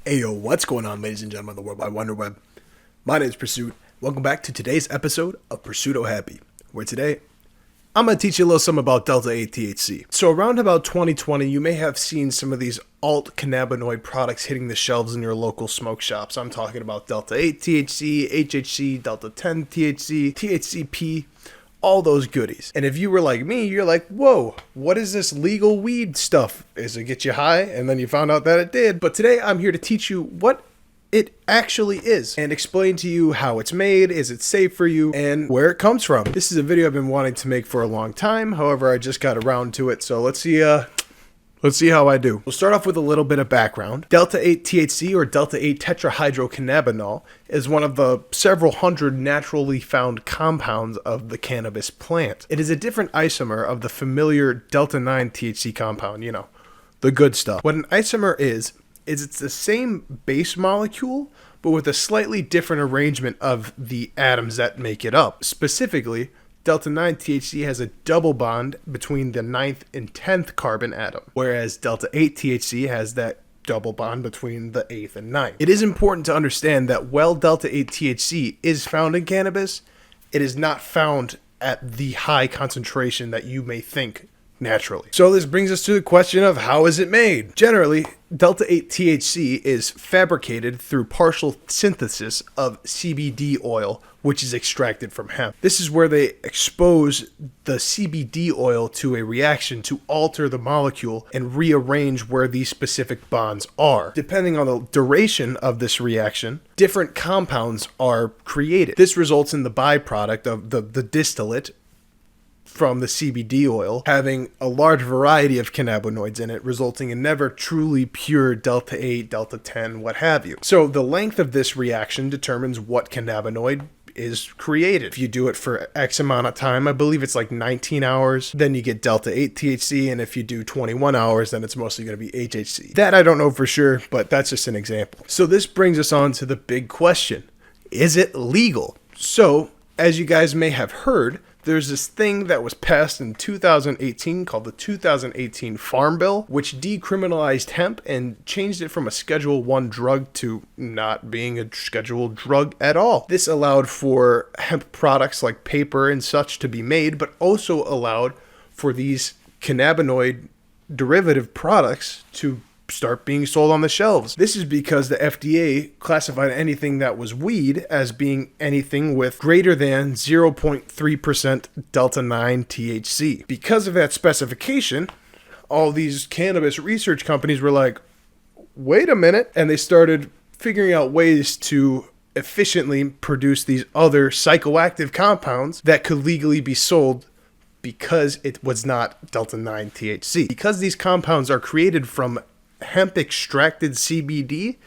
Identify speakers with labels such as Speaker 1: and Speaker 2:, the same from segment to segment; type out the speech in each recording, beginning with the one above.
Speaker 1: Hey yo, what's going on, ladies and gentlemen of the World Wide Wonder Web? My name is Pursuit. Welcome back to today's episode of Pursuit Happy, where today I'm going to teach you a little something about Delta 8 THC. So around about 2020, you may have seen some of these alt cannabinoid products hitting the shelves in your local smoke shops. I'm talking about Delta 8 THC, HHC, Delta 10 THC, THCP, all those goodies. And if you were like me, you're like, whoa, what is this legal weed stuff? Does it get you high? And then you found out that it did. But today I'm here to teach you what it actually is and explain to you how it's made, is it safe for you, and where it comes from. This is a video I've been wanting to make for a long time. However, I just got around to it. So let's see how I do. We'll start off with a little bit of background. Delta 8 THC, or Delta 8 tetrahydrocannabinol, is one of the several hundred naturally found compounds of the cannabis plant. It is a different isomer of the familiar Delta 9 THC compound, you know, the good stuff. What an isomer is it's the same base molecule, but with a slightly different arrangement of the atoms that make it up. Specifically, Delta 9 THC has a double bond between the 9th and 10th carbon atom, whereas Delta 8 THC has that double bond between the 8th and 9th. It is important to understand that while Delta 8 THC is found in cannabis, it is not found at the high concentration that you may think naturally. So this brings us to the question of how is it made? Generally, Delta 8 THC is fabricated through partial synthesis of CBD oil, which is extracted from hemp. This is where they expose the CBD oil to a reaction to alter the molecule and rearrange where these specific bonds are. Depending on the duration of this reaction, different compounds are created. This results in the byproduct of the distillate from the CBD oil having a large variety of cannabinoids in it, resulting in never truly pure Delta 8, Delta 10, what have you. So the length of this reaction determines what cannabinoid is created. If you do it for X amount of time, I believe it's like 19 hours, then you get Delta 8 THC, and if you do 21 hours, then it's mostly going to be HHC. That I don't know for sure, but that's just an example. So this brings us on to the big question. Is it legal? So, as you guys may have heard, there's this thing that was passed in 2018 called the 2018 Farm Bill, which decriminalized hemp and changed it from a Schedule 1 drug to not being a scheduled drug at all. This allowed for hemp products like paper and such to be made, but also allowed for these cannabinoid derivative products to start being sold on the shelves. This is because the FDA classified anything that was weed as being anything with greater than 0.3% Delta 9 THC. Because of that specification, all these cannabis research companies were like, wait a minute, and they started figuring out ways to efficiently produce these other psychoactive compounds that could legally be sold because it was not Delta 9 THC. Because these compounds are created from hemp extracted CBD,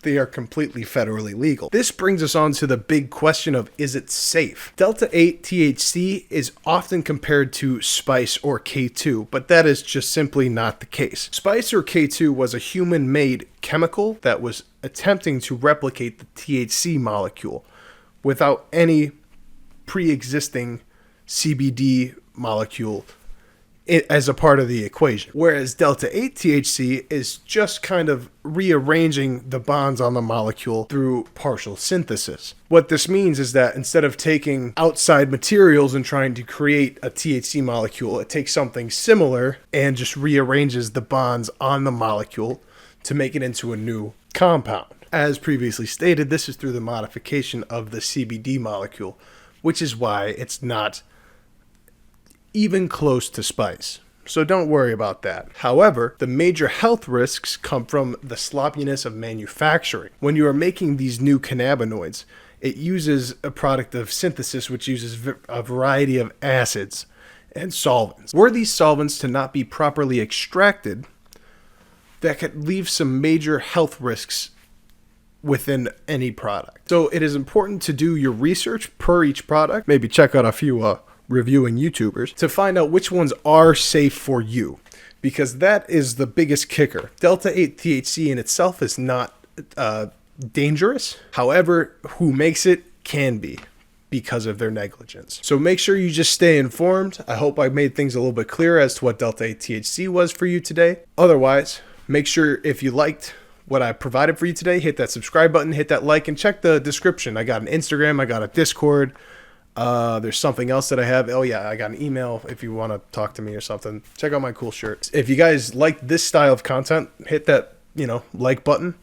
Speaker 1: they are completely federally legal. This brings us on to the big question of, is it safe? Delta 8 THC is often compared to spice or K2, but that is just simply not the case. Spice or K2 was a human-made chemical that was attempting to replicate the THC molecule without any pre-existing CBD molecule as a part of the equation. Whereas Delta 8 THC is just kind of rearranging the bonds on the molecule through partial synthesis. What this means is that instead of taking outside materials and trying to create a THC molecule, it takes something similar and just rearranges the bonds on the molecule to make it into a new compound. As previously stated, this is through the modification of the CBD molecule, which is why it's not even close to spice. So don't worry about that. However, the major health risks come from the sloppiness of manufacturing. When you are making these new cannabinoids, it uses a product of synthesis which uses a variety of acids and solvents. Were these solvents to not be properly extracted, that could leave some major health risks within any product. So it is important to do your research per each product. Maybe check out a few reviewing YouTubers to find out which ones are safe for you, because that is the biggest kicker. Delta 8 THC in itself is not dangerous. However, who makes it can be because of their negligence. So make sure you just stay informed. I hope I made things a little bit clearer as to what Delta 8 THC was for you today. Otherwise, make sure if you liked what I provided for you today, hit that subscribe button, hit that like, and check the description. I got an Instagram, I got a Discord. There's something else that I have. Oh yeah, I got an email if you want to talk to me or something. Check out my cool shirts. If you guys like this style of content, hit that, like button.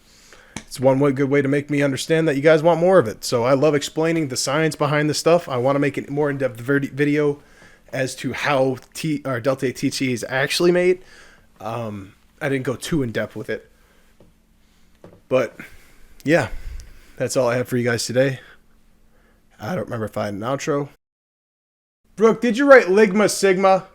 Speaker 1: It's one good way to make me understand that you guys want more of it. So I love explaining the science behind the stuff. I want to make it more in-depth video as to how Delta 8 THC is actually made. I didn't go too in-depth with it. But yeah, that's all I have for you guys today. I don't remember if I had an outro. Brooke, did you write Ligma Sigma?